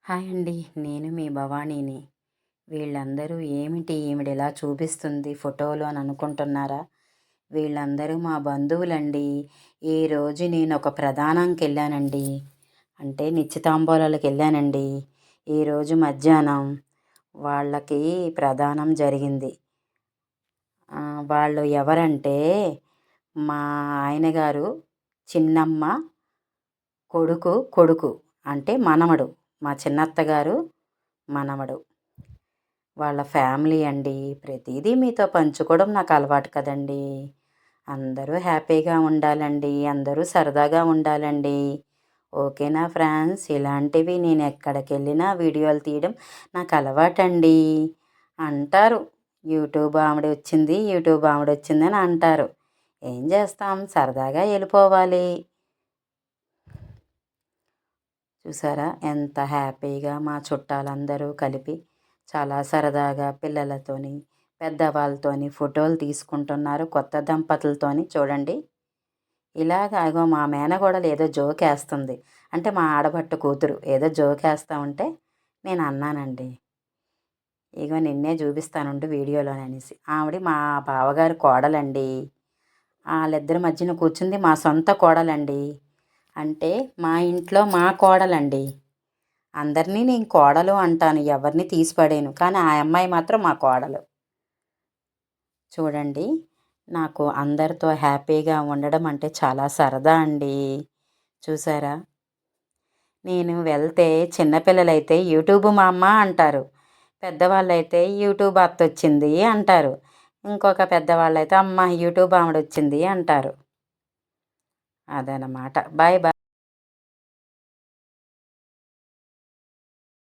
Hi అండి. నేను మీ భవానీని. వీళ్ళందరూ ఏమిటి ఈవిడిలా చూపిస్తుంది ఫోటోలో అని అనుకుంటున్నారా? వీళ్ళందరూ మా బంధువులండి. ఈరోజు నేనొక ప్రదానంకెళ్ళానండి. అంటే నిశ్చితాంబూలాలకెళ్ళానండి. ఈరోజు మధ్యాహ్నం వాళ్ళకి ప్రదానం జరిగింది. వాళ్ళు ఎవరంటే మా ఆయన గారు చిన్నమ్మ కొడుకు అంటే మనవడు. మా చిన్నత్తగారు మనవడు. వాళ్ళ ఫ్యామిలీ అండి. ప్రతిదీ మీతో పంచుకోవడం నాకు అలవాటు కదండీ. అందరూ హ్యాపీగా ఉండాలండి. అందరూ సరదాగా ఉండాలండి. ఓకేనా ఫ్రెండ్స్? ఇలాంటివి నేను ఎక్కడికెళ్ళినా వీడియోలు తీయడం నాకు అలవాటండి. అంటారు యూట్యూబ్ ఆవిడొచ్చిందని అంటారు. ఏం చేస్తాం, సరదాగా వెళ్ళిపోవాలి. చూసారా ఎంత హ్యాపీగా మా చుట్టాలందరూ కలిపి చాలా సరదాగా పిల్లలతోని పెద్దవాళ్ళతోని ఫోటోలు తీసుకుంటున్నారు. కొత్త దంపతులతోని చూడండి. ఇగో మా మేనగోడలు ఏదో జోకేస్తుంది. అంటే మా ఆడబట్టు కూతురు ఏదో జోకేస్తూ ఉంటే నేను అన్నానండి, ఇగో నిన్నే చూపిస్తానుండు వీడియోలోననేసి. ఆవిడ మా బావగారి కోడలండి. వాళ్ళిద్దరి మధ్యన కూర్చుంది మా సొంత కోడలండి. అంటే మా ఇంట్లో మా కోడలండి. అందరినీ నేను కోడలు అంటాను, ఎవరిని తీసిపడేను. కానీ ఆ అమ్మాయి మాత్రం మా కోడలు. చూడండి, నాకు అందరితో హ్యాపీగా ఉండడం అంటే చాలా సరదా అండి. చూసారా, నేను వెళ్తే చిన్నపిల్లలైతే యూట్యూబ్ మా అమ్మ అంటారు. పెద్దవాళ్ళైతే యూట్యూబ్ అత్తొచ్చింది అంటారు. ఇంకొక పెద్దవాళ్ళైతే అమ్మ యూట్యూబ్ ఆవిడొచ్చింది అంటారు. అదనమాట. Bye bye.